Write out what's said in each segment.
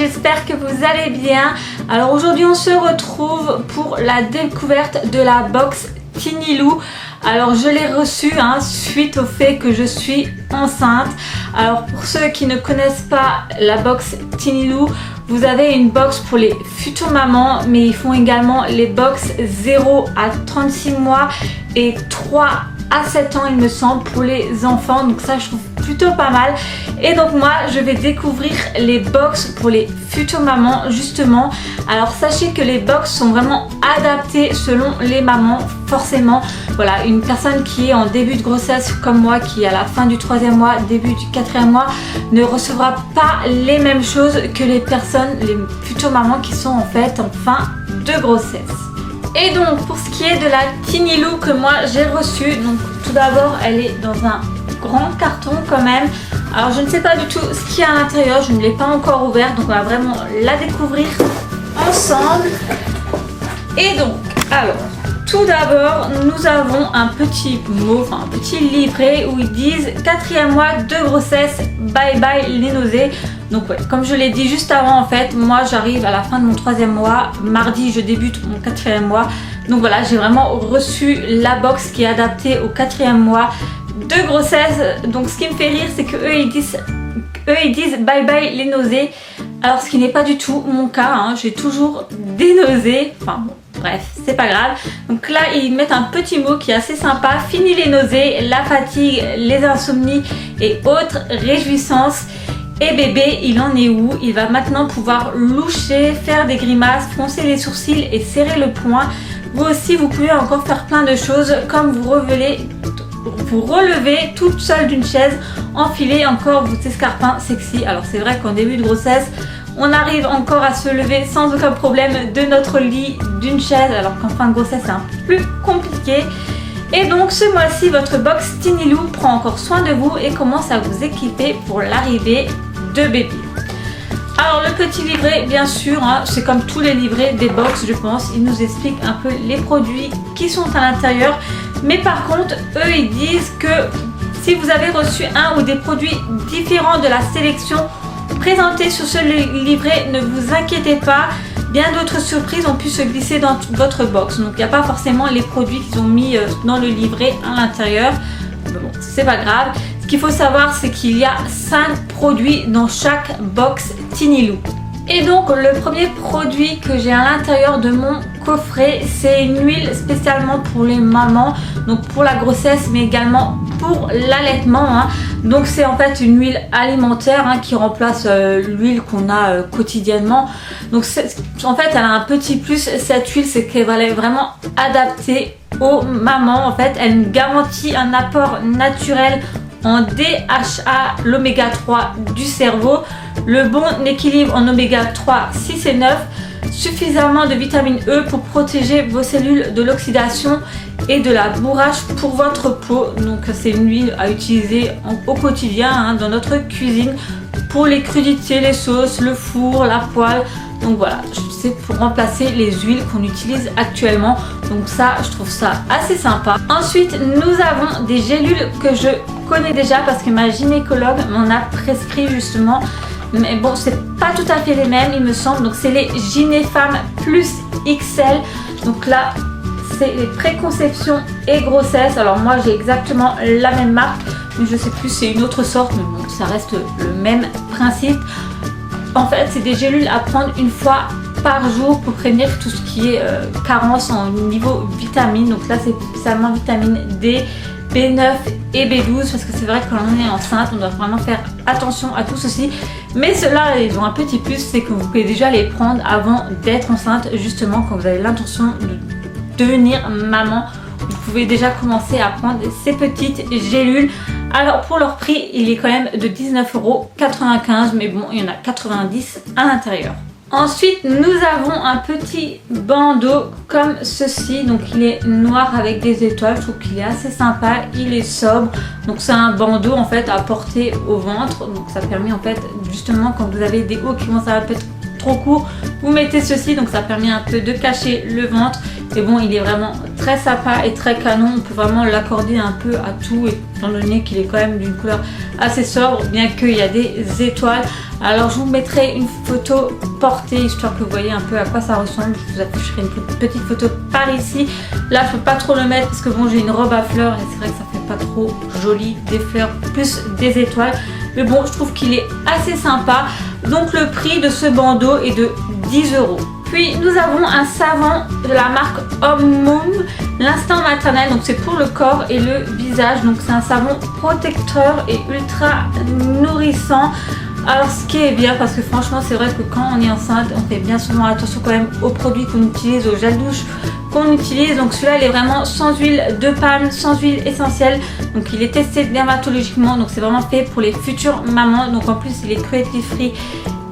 j'espère que vous allez bien. Alors aujourd'hui on se retrouve pour la découverte de la box Tinilou. Alors je l'ai reçue suite au fait que je suis enceinte. Alors pour ceux qui ne connaissent pas la box Tinilou, vous avez une box pour les futures mamans, mais ils font également les box 0 à 36 mois et 3 à 7 ans il me semble pour les enfants, donc ça je trouve plutôt pas mal. Et donc moi je vais découvrir les box pour les futures mamans justement. Alors sachez que les box sont vraiment adaptées selon les mamans forcément. Voilà, une personne qui est en début de grossesse comme moi, qui est à la fin du 3e mois, début du 4e mois, ne recevra pas les mêmes choses que les personnes, les futures mamans qui sont en fait en fin de grossesse. Et donc pour ce qui est de la Tinilou que moi j'ai reçue, donc tout d'abord elle est dans un grand carton quand même. Alors je ne sais pas du tout ce qu'il y a à l'intérieur, je ne l'ai pas encore ouvert, donc on va vraiment la découvrir ensemble. Et donc alors tout d'abord nous avons un petit mot, enfin un petit livret où ils disent 4e mois de grossesse, bye bye les nausées. Donc ouais, comme je l'ai dit juste avant en fait, moi j'arrive à la fin de mon 3e mois, mardi je débute mon 4e mois. Donc voilà, j'ai vraiment reçu la box qui est adaptée au 4e mois de grossesse. Donc ce qui me fait rire c'est que eux ils disent bye bye les nausées. Alors ce qui n'est pas du tout mon cas, j'ai toujours des nausées, enfin bon. Bref, c'est pas grave. Donc là, ils mettent un petit mot qui est assez sympa. Fini les nausées, la fatigue, les insomnies et autres réjouissances. Et bébé, il en est où? Il va maintenant pouvoir loucher, faire des grimaces, froncer les sourcils et serrer le poing. Vous aussi, vous pouvez encore faire plein de choses comme vous relevez toute seule d'une chaise, enfiler encore vos escarpins sexy. Alors c'est vrai qu'en début de grossesse, on arrive encore à se lever sans aucun problème de notre lit, d'une chaise, alors qu'en fin de grossesse c'est un peu plus compliqué. Et donc ce mois-ci, votre box Tinilou prend encore soin de vous et commence à vous équiper pour l'arrivée de bébé. Alors le petit livret, bien sûr, c'est comme tous les livrets des box je pense, ils nous expliquent un peu les produits qui sont à l'intérieur. Mais par contre, eux ils disent que si vous avez reçu un ou des produits différents de la sélection présentés sur ce livret, ne vous inquiétez pas, bien d'autres surprises ont pu se glisser dans votre box. Donc il n'y a pas forcément les produits qu'ils ont mis dans le livret à l'intérieur. Bon, c'est pas grave. Ce qu'il faut savoir, c'est qu'il y a 5 produits dans chaque box Tinilou. Et donc le premier produit que j'ai à l'intérieur de mon coffret, c'est une huile spécialement pour les mamans, donc pour la grossesse mais également pour l'allaitement. Donc c'est en fait une huile alimentaire qui remplace l'huile qu'on a quotidiennement. Donc en fait elle a un petit plus, cette huile, c'est qu'elle est vraiment adaptée aux mamans. En fait elle nous garantit un apport naturel en DHA, l'oméga 3 du cerveau, le bon équilibre en oméga 3, 6 et 9, suffisamment de vitamine E pour protéger vos cellules de l'oxydation et de la bourrache pour votre peau. Donc c'est une huile à utiliser au quotidien dans notre cuisine pour les crudités, les sauces, le four, la poêle. Donc voilà, c'est pour remplacer les huiles qu'on utilise actuellement. Donc ça, je trouve ça assez sympa. Ensuite, nous avons des gélules que je connais déjà parce que ma gynécologue m'en a prescrit justement. Mais bon, c'est pas tout à fait les mêmes, il me semble. Donc c'est les Gynéfam Plus XL. Donc là, c'est les préconception et grossesse. Alors moi, j'ai exactement la même marque, mais je sais plus, c'est une autre sorte. Mais bon, ça reste le même principe. En fait, c'est des gélules à prendre une fois par jour pour prévenir tout ce qui est carence en niveau vitamines. Donc là, c'est spécialement vitamine D, B9 et B12 parce que c'est vrai que quand on est enceinte, on doit vraiment faire attention à tout ceci. Mais ceux-là, ils ont un petit plus, c'est que vous pouvez déjà les prendre avant d'être enceinte, justement quand vous avez l'intention de devenir maman. Vous pouvez déjà commencer à prendre ces petites gélules. Alors pour leur prix, il est quand même de 19,95 €, mais bon, il y en a 90 à l'intérieur. Ensuite, nous avons un petit bandeau comme ceci. Donc il est noir avec des étoiles, je trouve qu'il est assez sympa, il est sobre. Donc c'est un bandeau en fait à porter au ventre. Donc ça permet en fait justement quand vous avez des hauts qui commencent à être trop court, vous mettez ceci, donc ça permet un peu de cacher le ventre. Et bon, il est vraiment très sympa et très canon. On peut vraiment l'accorder un peu à tout, étant donné qu'il est quand même d'une couleur assez sobre, bien qu'il y a des étoiles. Alors je vous mettrai une photo portée, histoire que vous voyez un peu à quoi ça ressemble. Je vous afficherai une petite photo par ici. Là je peux pas trop le mettre parce que bon, j'ai une robe à fleurs et c'est vrai que ça fait pas trop joli, des fleurs plus des étoiles. Mais bon, je trouve qu'il est assez sympa. Donc le prix de ce bandeau est de 10 €. Puis nous avons un savon de la marque Homme l'instant maternel, donc c'est pour le corps et le visage. Donc c'est un savon protecteur et ultra nourrissant. Alors ce qui est bien, parce que franchement c'est vrai que quand on est enceinte, on fait bien souvent attention quand même aux produits qu'on utilise, au gel douche qu'on utilise. Donc celui-là il est vraiment sans huile de palme, sans huile essentielle. Donc il est testé dermatologiquement, donc c'est vraiment fait pour les futures mamans. Donc en plus il est cruelty free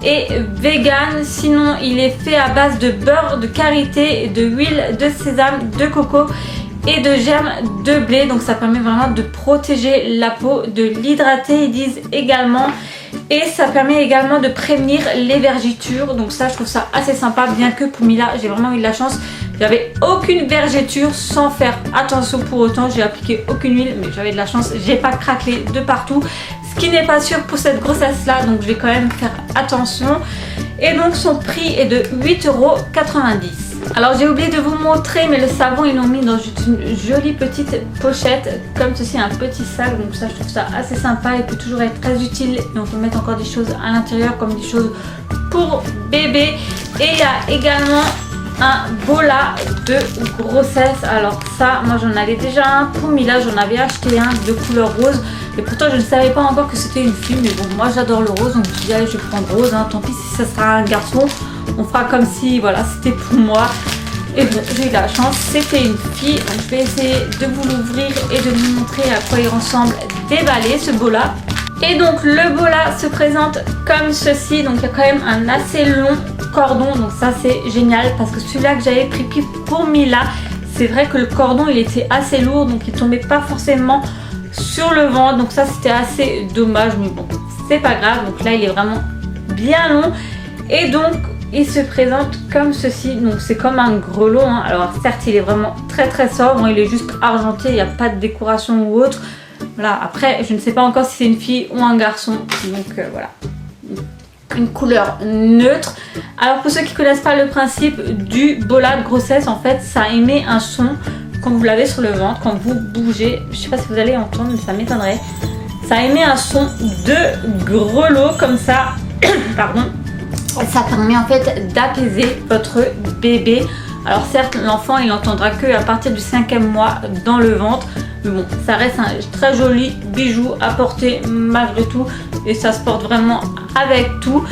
et vegan. Sinon il est fait à base de beurre de karité, de huile de sésame, de coco et de germes de blé. Donc ça permet vraiment de protéger la peau, de l'hydrater, ils disent également. Et ça permet également de prévenir les vergetures. Donc ça je trouve ça assez sympa, bien que pour Mila j'ai vraiment eu de la chance. J'avais aucune vergeture sans faire attention pour autant. J'ai appliqué aucune huile, mais j'avais de la chance, j'ai pas craquelé de partout. Ce qui n'est pas sûr pour cette grossesse là, donc je vais quand même faire attention. Et donc son prix est de 8,90 €. Alors j'ai oublié de vous montrer, mais le savon ils l'ont mis dans une jolie petite pochette comme ceci, un petit sac. Donc ça je trouve ça assez sympa, il peut toujours être très utile. Et on peut mettre encore des choses à l'intérieur comme des choses pour bébé. Et il y a également un bola de grossesse. Alors ça, moi j'en avais déjà un pour Mila, j'en avais acheté un de couleur rose. Et pourtant je ne savais pas encore que c'était une fille, mais bon moi j'adore le rose, donc je me suis dit allez je vais prendre rose, hein. Tant pis si ça sera un garçon, on fera comme si voilà c'était pour moi. Et bon j'ai eu la chance, c'était une fille. Donc je vais essayer de vous l'ouvrir et de vous montrer à quoi il ressemble déballé ce bola. Et donc le bola se présente comme ceci, donc il y a quand même un assez long cordon, donc ça c'est génial parce que celui-là que j'avais pris pour Mila, c'est vrai que le cordon il était assez lourd, donc il tombait pas forcément sur le ventre, donc ça c'était assez dommage, mais bon c'est pas grave. Donc là il est vraiment bien long et donc il se présente comme ceci, donc c'est comme un grelot, hein. Alors certes il est vraiment très très sobre, il est juste argenté, il n'y a pas de décoration ou autre. Voilà, après je ne sais pas encore si c'est une fille ou un garçon, donc voilà, une couleur neutre. Alors pour ceux qui ne connaissent pas le principe du bola de grossesse, en fait ça émet un son quand vous l'avez sur le ventre, quand vous bougez. Je ne sais pas si vous allez entendre, mais ça m'étonnerait. Ça émet un son de grelot comme ça. Pardon. Ça permet en fait d'apaiser votre bébé. Alors certes l'enfant il n'entendra que à partir du 5e mois dans le ventre, mais bon ça reste un très joli bijou à porter malgré tout, et ça se porte vraiment avec tout.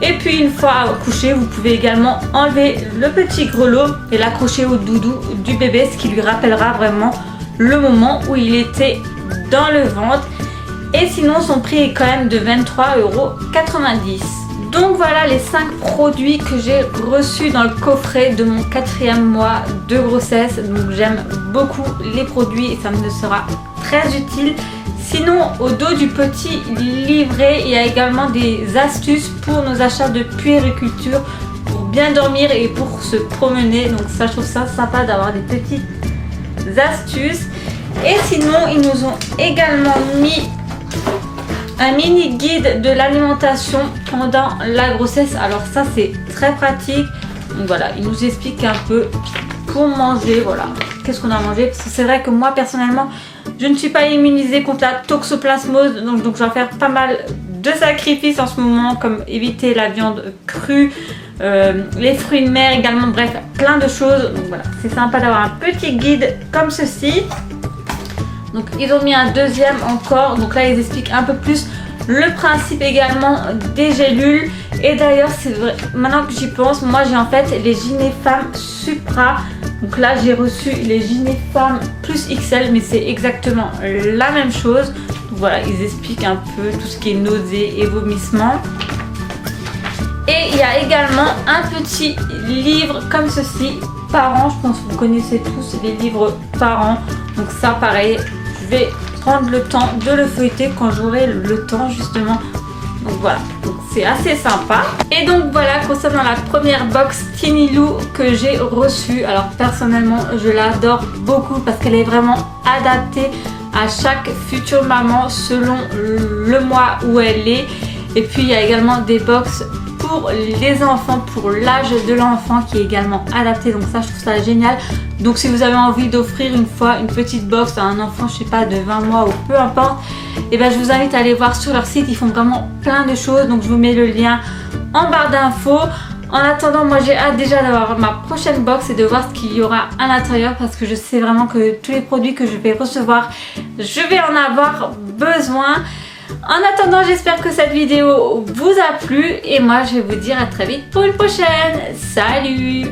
Et puis une fois couché, vous pouvez également enlever le petit grelot et l'accrocher au doudou du bébé, ce qui lui rappellera vraiment le moment où il était dans le ventre. Et sinon son prix est quand même de 23,90 €. Donc voilà les 5 produits que j'ai reçus dans le coffret de mon 4e mois de grossesse. Donc j'aime beaucoup les produits et ça me sera très utile. Sinon au dos du petit livret, il y a également des astuces pour nos achats de puériculture, pour bien dormir et pour se promener. Donc ça je trouve ça sympa d'avoir des petites astuces. Et sinon ils nous ont également mis un mini guide de l'alimentation pendant la grossesse. Alors ça c'est très pratique. Donc voilà, il nous explique un peu pour manger, voilà, qu'est-ce qu'on a mangé. Parce que c'est vrai que moi personnellement, je ne suis pas immunisée contre la toxoplasmose. Donc je dois faire pas mal de sacrifices en ce moment, comme éviter la viande crue, les fruits de mer également, bref, plein de choses. Donc voilà, c'est sympa d'avoir un petit guide comme ceci. Donc ils ont mis un deuxième encore, donc là ils expliquent un peu plus le principe également des gélules. Et d'ailleurs c'est vrai, maintenant que j'y pense, moi j'ai en fait les Gynéfam Supra. Donc là j'ai reçu les Gynéfam plus XL, mais c'est exactement la même chose. Donc voilà, ils expliquent un peu tout ce qui est nausées et vomissements. Et il y a également un petit livre comme ceci, Parents. Je pense que vous connaissez tous les livres Parents. Donc ça pareil, je vais prendre le temps de le feuilleter quand j'aurai le temps justement. Donc voilà, donc c'est assez sympa. Et donc voilà, concernant la première box Tiny Lou que j'ai reçue, alors personnellement je l'adore beaucoup parce qu'elle est vraiment adaptée à chaque future maman selon le mois où elle est. Et puis il y a également des box pour les enfants, pour l'âge de l'enfant qui est également adapté, donc ça je trouve ça génial. Donc si vous avez envie d'offrir une fois une petite box à un enfant, je sais pas, de 20 mois ou peu importe, et ben je vous invite à aller voir sur leur site, ils font vraiment plein de choses, donc je vous mets le lien en barre d'infos. En attendant, moi j'ai hâte déjà d'avoir ma prochaine box et de voir ce qu'il y aura à l'intérieur, parce que je sais vraiment que tous les produits que je vais recevoir, je vais en avoir besoin. En attendant, j'espère que cette vidéo vous a plu et moi je vais vous dire à très vite pour une prochaine. Salut!